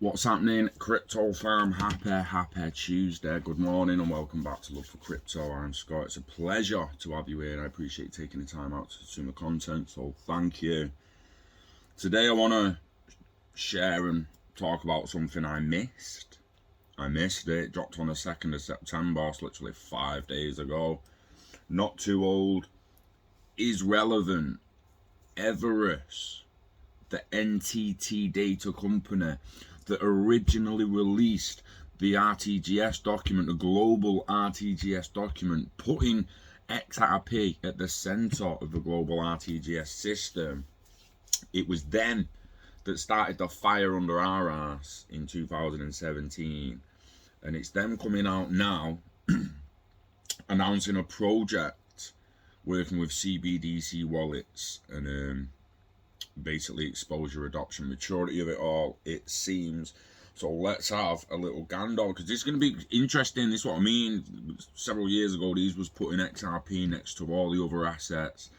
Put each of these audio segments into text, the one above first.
What's happening, crypto farm? Happy Tuesday. Good morning and welcome back to Love for Crypto. I'm Scott. It's a pleasure to have you here. I appreciate you taking the time out to consume the content, so thank you. Today I want to share and talk about something I missed. It dropped on the 2nd of September, so literally 5 days ago. Not too old. Is relevant. Everis, the NTT Data company that originally released the RTGS document, the global RTGS document, putting XRP at the center of the global RTGS system. It was them that started the fire under our ass in 2017, and it's them coming out now announcing a project working with CBDC wallets and basically exposure, adoption, maturity of it all, it seems. So let's have a little gander, because this is going to be interesting. This is what I mean. Several years ago, these was putting XRP next to all the other assets.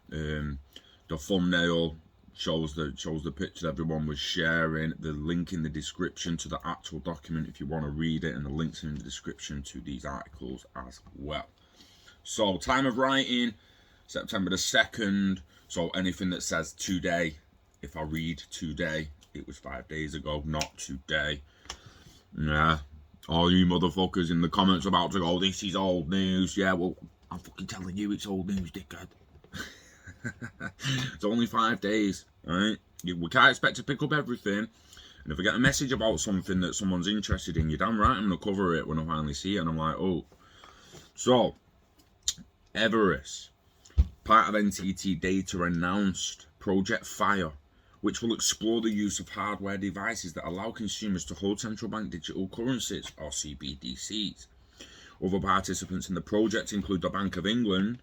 The thumbnail shows the picture everyone was sharing. The link in the description to the actual document if you want to read it, and the links in the description to these articles as well. So time of writing, September the 2nd. So anything that says today, if I read today, it was 5 days ago, not today. Yeah, all you motherfuckers in the comments about to go, this is old news. Yeah, well, I'm fucking telling you it's old news, dickhead. It's only 5 days, right? We can't expect to pick up everything. And if I get a message about something that someone's interested in, you're damn right I'm going to cover it when I finally see it. And I'm like, oh. So, Everis, part of NTT Data, announced Project Fire, which will explore the use of hardware devices that allow consumers to hold central bank digital currencies, or CBDCs. Other participants in the project include the Bank of England,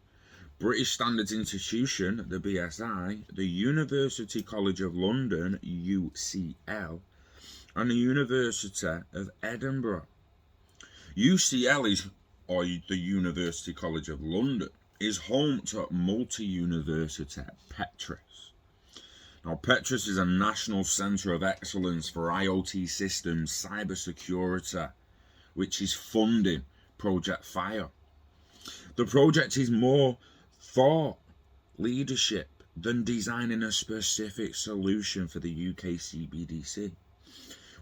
British Standards Institution, the BSI, the University College of London, UCL, and the University of Edinburgh. UCL or the University College of London, is home to multi-university Petris. Now, Petris is a national centre of excellence for IoT Systems Cybersecurity, which is funding Project Fire. The project is more thought leadership than designing a specific solution for the UK CBDC,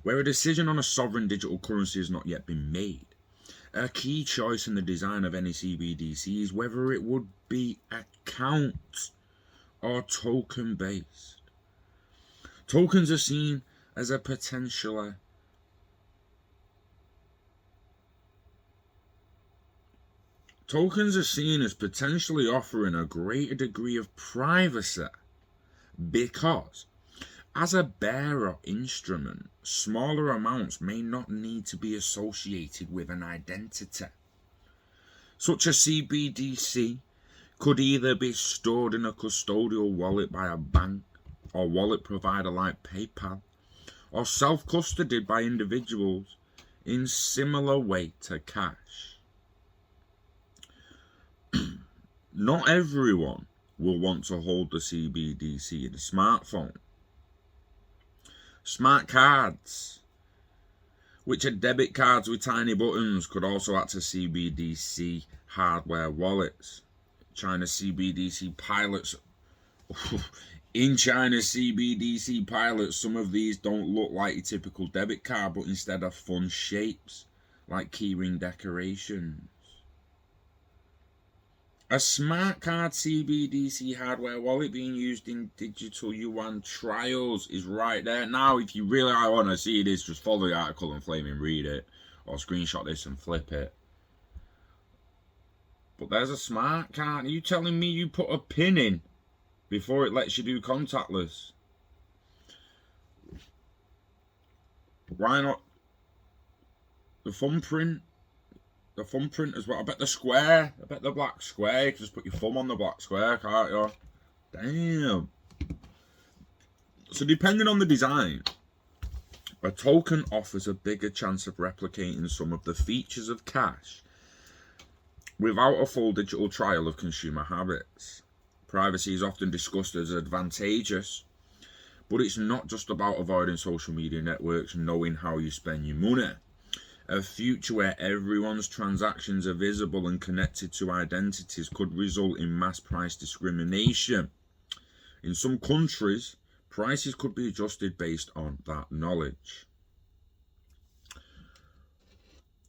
where a decision on a sovereign digital currency has not yet been made. A key choice in the design of any CBDC is whether it would be account or token based. Tokens are seen as a potentially offering a greater degree of privacy because, as a bearer instrument, smaller amounts may not need to be associated with an identity. Such a CBDC could either be stored in a custodial wallet by a bank or wallet provider like PayPal, or self-custodied by individuals in similar way to cash. Not everyone will want to hold the CBDC in a smartphone. Smart cards, which are debit cards with tiny buttons, could also act as CBDC hardware wallets. China's CBDC pilots, some of these don't look like a typical debit card, but instead are fun shapes, like keyring decorations. A smart card CBDC hardware wallet being used in digital yuan trials is right there. Now, if you really want to see this, just follow the article and flaming read it, or screenshot this and flip it. But there's a smart card. Are you telling me you put a pin in before it lets you do contactless? Why not the thumbprint? The thumbprint as well. I bet the black square. You can just put your thumb on the black square, can't you? Damn. So depending on the design, a token offers a bigger chance of replicating some of the features of cash without a full digital trial of consumer habits. Privacy is often discussed as advantageous, But it's not just about avoiding social media networks and knowing how you spend your money. A future where everyone's transactions are visible and connected to identities could result in mass price discrimination. In some countries, prices could be adjusted based on that knowledge.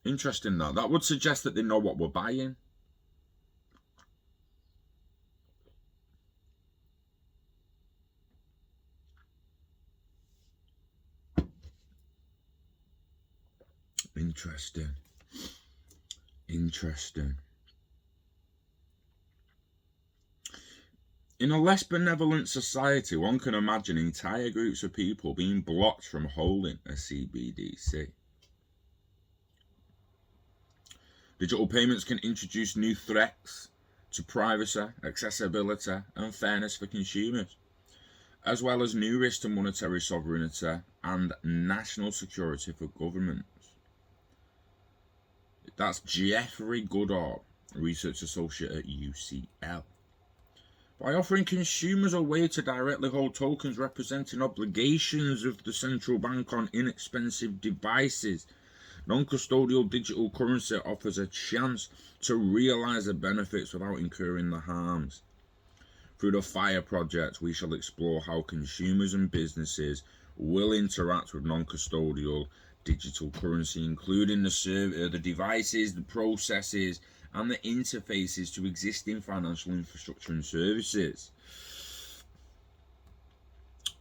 Interesting that. That would suggest that they know what we're buying. Interesting. In a less benevolent society, one can imagine entire groups of people being blocked from holding a CBDC. Digital payments can introduce new threats to privacy, accessibility, and fairness for consumers, as well as new risks to monetary sovereignty and national security for governments. That's Jeffrey Goodall, research associate at UCL. By offering consumers a way to directly hold tokens representing obligations of the central bank on inexpensive devices, non-custodial digital currency offers a chance to realise the benefits without incurring the harms. Through the FIRE project, we shall explore how consumers and businesses will interact with non-custodial digital currency, including the devices, the processes, and the interfaces to existing financial infrastructure and services.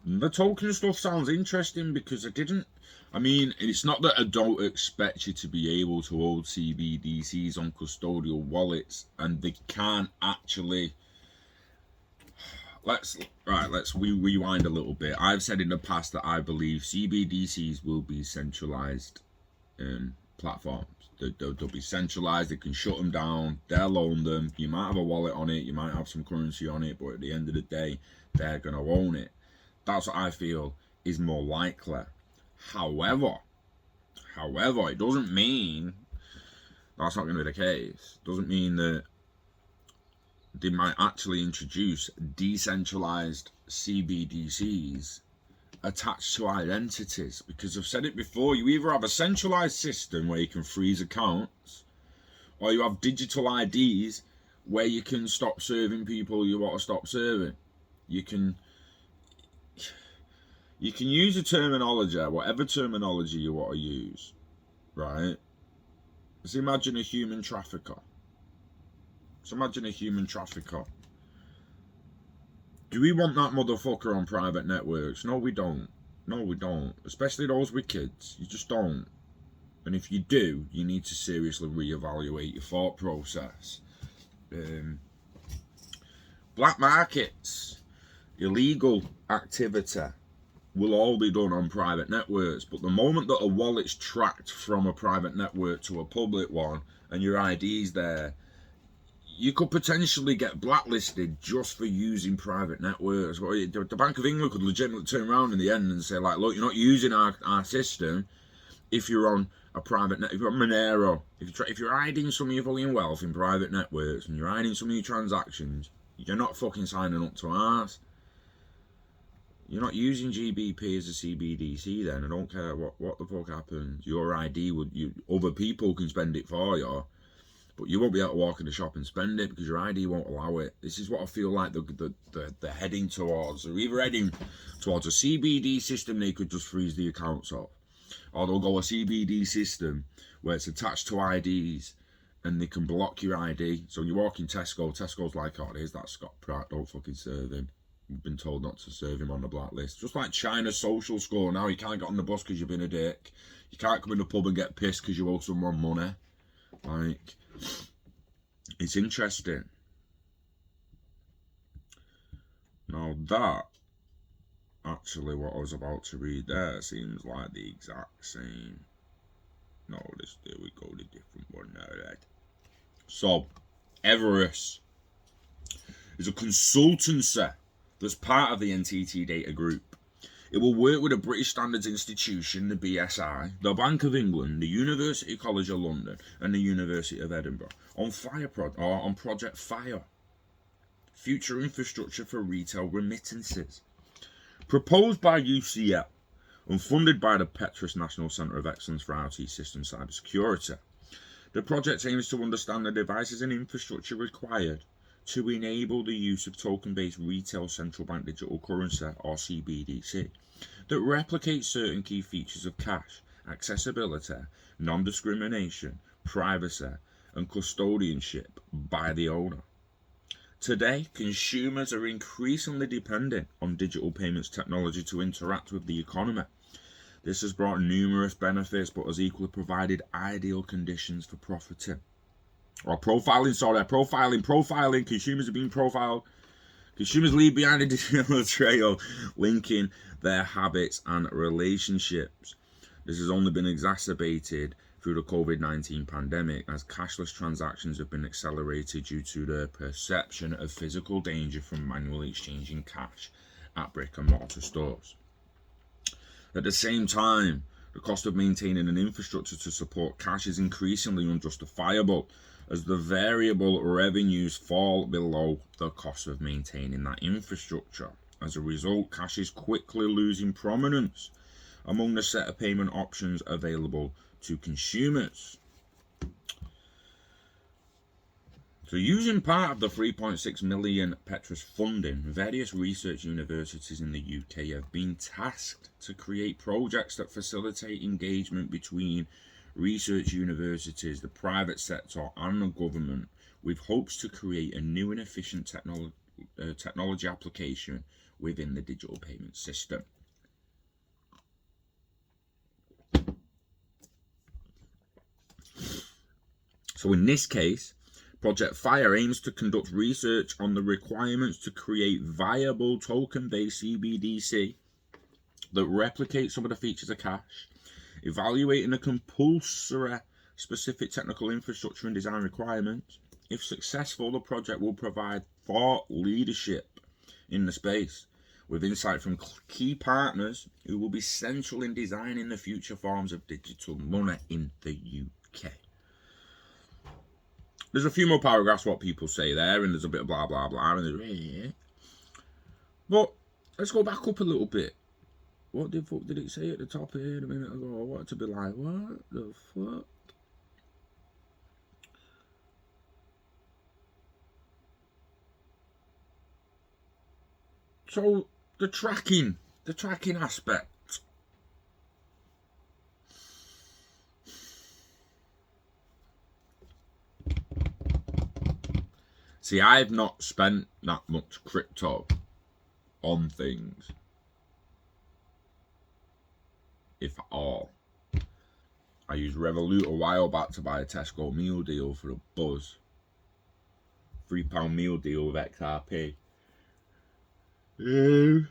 The token stuff sounds interesting because it's not that I don't expect you to be able to hold CBDCs on custodial wallets, and they can't actually. Let's rewind a little bit. I've said in the past that I believe CBDCs will be centralized platforms. They'll be centralized. They can shut them down. They'll own them. You might have a wallet on it. You might have some currency on it. But at the end of the day, they're going to own it. That's what I feel is more likely. However, it doesn't mean that's not going to be the case. It doesn't mean that they might actually introduce decentralized CBDCs attached to identities, because I've said it before, you either have a centralized system where you can freeze accounts, or you have digital IDs where you can stop serving people you want to stop serving. You can use a terminology, whatever terminology you want to use, right? Let's imagine a human trafficker. Do we want that motherfucker on private networks? No, we don't. Especially those with kids. You just don't. And if you do, you need to seriously reevaluate your thought process. Black markets, illegal activity will all be done on private networks. But the moment that a wallet's tracked from a private network to a public one and your ID's there, you could potentially get blacklisted just for using private networks. The Bank of England could legitimately turn around in the end and say, like, look, you're not using our system if you're on a private net. If you're on Monero, if you're hiding some of your fucking wealth in private networks and you're hiding some of your transactions, you're not fucking signing up to ours. You're not using GBP as a CBDC then. I don't care what the fuck happens. Your ID other people can spend it for you, but you won't be able to walk in the shop and spend it because your ID won't allow it. This is what I feel like they're heading towards. They're either heading towards a CBD system they could just freeze the accounts off, or they'll go a CBD system where it's attached to IDs and they can block your ID. So you walk in Tesco's like, oh, here's that Scott Pratt, don't fucking serve him. We've been told not to serve him on the blacklist. Just like China's social score now, you can't get on the bus because you've been a dick. You can't come in the pub and get pissed because you owe someone money. Like, it's interesting. Now that, actually what I was about to read there seems like the exact same. No, there we go, the different one there. So, Everis is a consultancy that's part of the NTT Data group. It will work with the British Standards Institution, the BSI, the Bank of England, the University College of London, and the University of Edinburgh on Project FIRE, Future Infrastructure for Retail Remittances. Proposed by UCL and funded by the Petrus National Centre of Excellence for IoT Systems Cybersecurity. The project aims to understand the devices and infrastructure required to enable the use of token-based retail central bank digital currency, or CBDC, that replicates certain key features of cash, accessibility, non-discrimination, privacy, and custodianship by the owner. Today, consumers are increasingly dependent on digital payments technology to interact with the economy. This has brought numerous benefits, but has equally provided ideal conditions for profiting. Profiling. Consumers are being profiled. Consumers leave behind a digital trail, linking their habits and relationships. This has only been exacerbated through the COVID-19 pandemic, as cashless transactions have been accelerated due to the perception of physical danger from manually exchanging cash at brick and mortar stores. At the same time, the cost of maintaining an infrastructure to support cash is increasingly unjustifiable, as the variable revenues fall below the cost of maintaining that infrastructure. As a result, cash is quickly losing prominence among the set of payment options available to consumers. So, using part of the 3.6 million Petrus funding, various research universities in the UK have been tasked to create projects that facilitate engagement between research universities, the private sector, and the government, with hopes to create a new and efficient technology application within the digital payment system. So in this case, Project FIRE aims to conduct research on the requirements to create viable token-based CBDC that replicate some of the features of cash, evaluating the compulsory specific technical infrastructure and design requirements. If successful, the project will provide thought leadership in the space, with insight from key partners who will be central in designing the future forms of digital money in the UK. There's a few more paragraphs what people say there, and there's a bit of blah blah blah, and but let's go back up a little bit. What the fuck did it say at the top here a minute ago? I wanted to be like, what the fuck? So the tracking aspect. See, I've not spent that much crypto on things, if at all. I used Revolut a while back to buy a Tesco meal deal for a buzz. £3 meal deal with XRP. The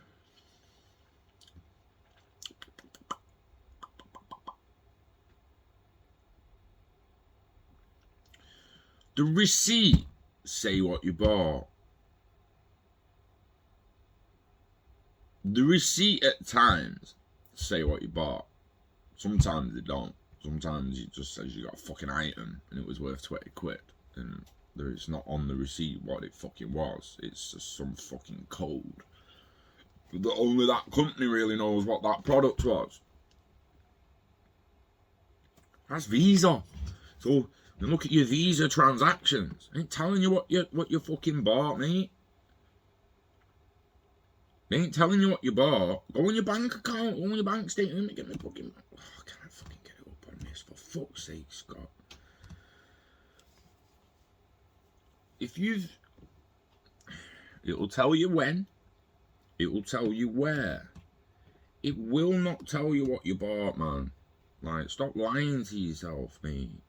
receipt say what you bought. The receipt at times say what you bought. Sometimes they don't. Sometimes it just says you got a fucking item and it was worth 20 quid. And it's not on the receipt what it fucking was. It's just some fucking code. But only that company really knows what that product was. That's Visa. So look at your Visa transactions. I ain't telling you what you fucking bought, mate. They ain't telling you what you bought. Go on your bank account, go on your bank statement, get me fucking. Oh, can I fucking get it up on this? For fuck's sake, Scott. It'll tell you when. It will tell you where. It will not tell you what you bought, man. Like, stop lying to yourself, mate.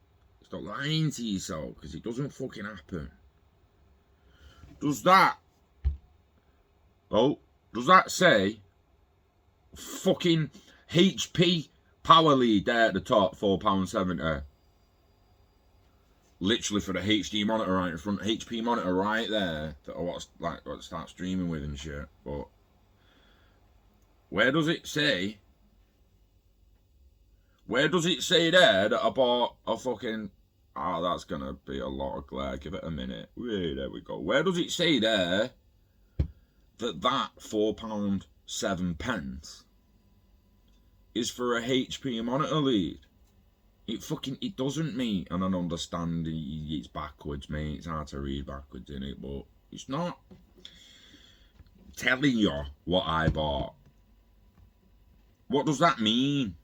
Stop lying to yourself, because it doesn't fucking happen. Does that say fucking HP power lead there at the top, £4.70? Literally for the HD monitor right in front, HP monitor right there that I want to start streaming with and shit. But where does it say? Where does it say there that I bought a fucking? Oh, that's gonna be a lot of glare. Give it a minute. There we go. Where does it say there that £4.70 £7 is for a HP monitor lead. It doesn't, mate. And I understand it's backwards, mate. It's hard to read backwards, innit? But it's not telling you what I bought. What does that mean?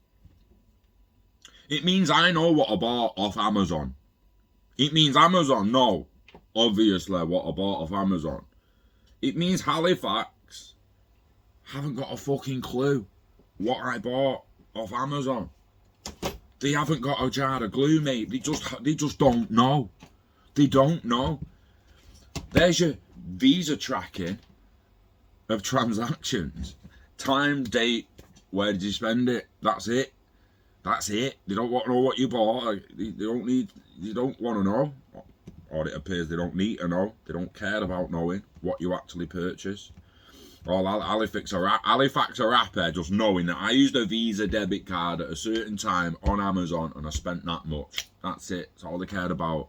It means I know what I bought off Amazon. It means Amazon know, obviously, what I bought off Amazon. It means Halifax haven't got a fucking clue what I bought off Amazon. They haven't got a jar of glue, mate. They just don't know. They don't know. There's your Visa tracking of transactions. Time, date, where did you spend it? That's it. That's it. They don't want to know what you bought. They don't want to know. Or it appears they don't need to know. They don't care about knowing what you actually purchased. All Halifax are happy just knowing that I used a Visa debit card at a certain time on Amazon and I spent that much. That's it. That's all they cared about.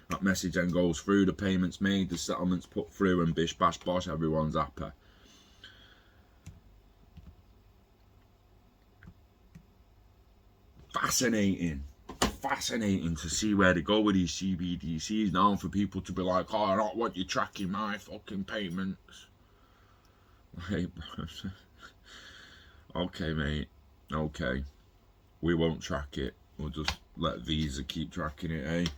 That message then goes through, the payments made, the settlements put through, and bish bash bosh, everyone's happy. Fascinating to see where they go with these CBDCs now, for people to be like, oh, I don't want you tracking my fucking payments. Hey, okay, mate. Okay. We won't track it. We'll just let Visa keep tracking it,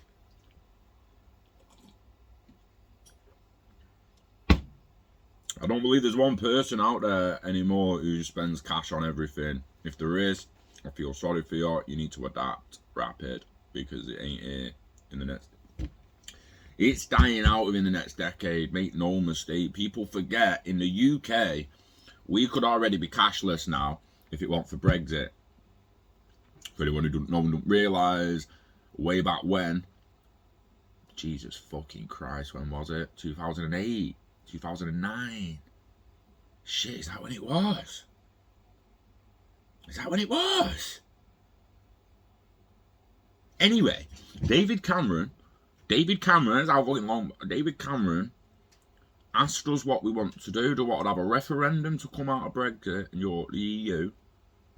eh? I don't believe there's one person out there anymore who spends cash on everything. If there is, I feel sorry for you. You need to adapt rapid, because it ain't here in the next. It's dying out within the next decade. Make no mistake. People forget, in the UK, we could already be cashless now if it weren't for Brexit. For anyone who don't realise, way back when, Jesus fucking Christ, when was it? 2008, 2009. Shit, is that when it was? Is that when it was? Anyway, David Cameron asked us what we want to do. Do we want to have a referendum to come out of Brexit and the EU?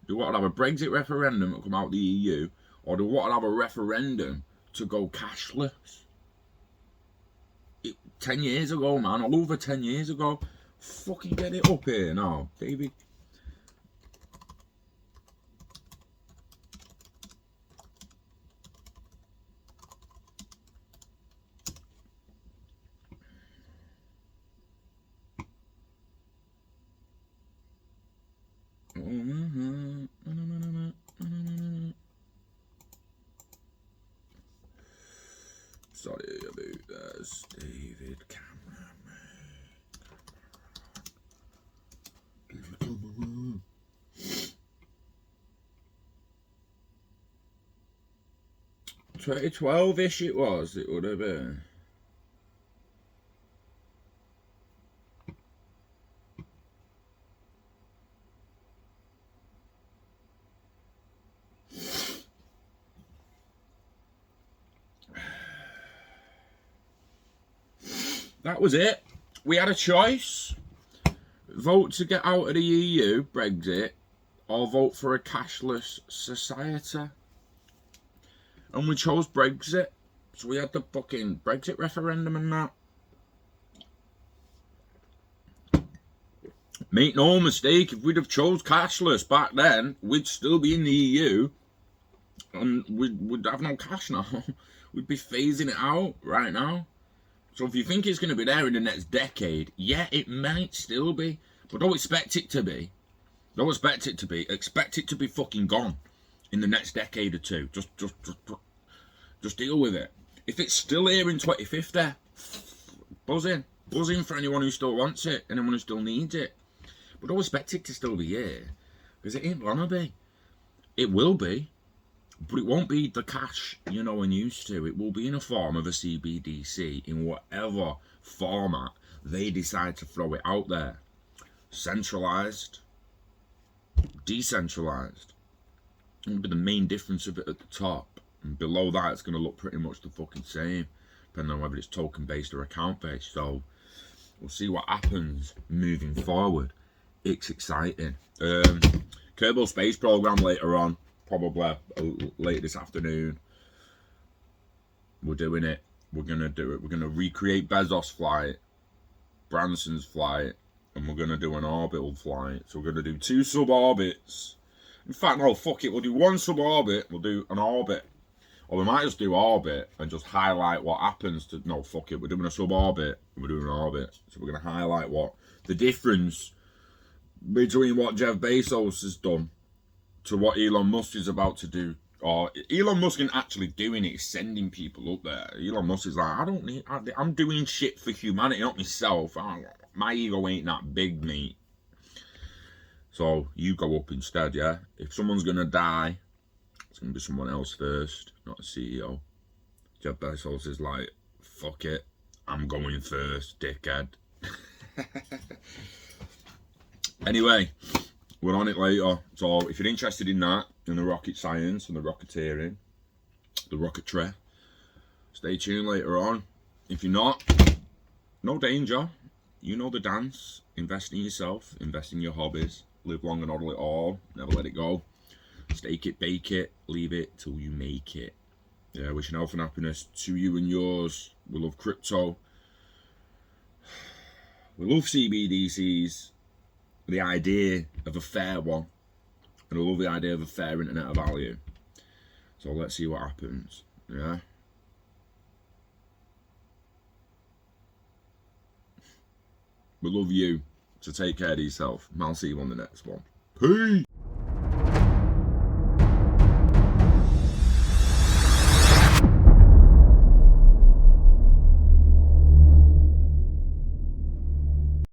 Do we want to have a Brexit referendum to come out of the EU? Or do we want to have a referendum to go cashless? 10 years ago, man, over 10 years ago. Fucking get it up here now, David. Sorry about this, David Cameron. David Cameron. 2012-ish it was, it would have been. That was it. We had a choice. Vote to get out of the EU, Brexit, or vote for a cashless society. And we chose Brexit. So we had the fucking Brexit referendum and that. Make no mistake, if we'd have chose cashless back then, we'd still be in the EU. And we'd have no cash now. We'd be phasing it out right now. So if you think it's going to be there in the next decade, yeah, it might still be. But don't expect it to be. Don't expect it to be. Expect it to be fucking gone in the next decade or two. Just deal with it. If it's still here in 2050, buzzing. Buzzing for anyone who still wants it, anyone who still needs it. But don't expect it to still be here. Because it ain't gonna be. It will be. But it won't be the cash you know and used to. It will be in a form of a CBDC in whatever format they decide to throw it out there. Centralised, decentralised. It'll be the main difference of it at the top. And below that, it's going to look pretty much the fucking same, depending on whether it's token-based or account-based. So we'll see what happens moving forward. It's exciting. Kerbal Space Program later on, probably late this afternoon. We're doing it. We're gonna do it. We're gonna recreate Bezos' flight, Branson's flight, and we're gonna do an orbital flight. So we're gonna do 2 suborbits. In fact, no, fuck it. We'll do 1 suborbit. We'll do an orbit. Or we might just do orbit and just highlight what happens to... No, fuck it. We're doing a suborbit and we're doing an orbit. So we're going to highlight what... The difference between what Jeff Bezos has done to what Elon Musk is about to do. Or Elon Musk isn't actually doing it. He's sending people up there. Elon Musk is like, I'm doing shit for humanity, not myself. My ego ain't that big, mate. So you go up instead, yeah? If someone's going to die... It's going to be someone else first, not a CEO. Jeff Bezos is like, fuck it, I'm going first, dickhead. Anyway, we're on it later. So if you're interested in that, in the rocket science and the rocketeering, the rocketry, stay tuned later on. If you're not, no danger. You know the dance. Invest in yourself, invest in your hobbies, live long and hodl it all, never let it go. Stake it, bake it, leave it till you make it. Yeah, wishing health and happiness to you and yours. We love crypto. We love CBDCs. The idea of a fair one. And we love the idea of a fair internet of value. So let's see what happens. Yeah. We love you. So take care of yourself. And I'll see you on the next one. Peace.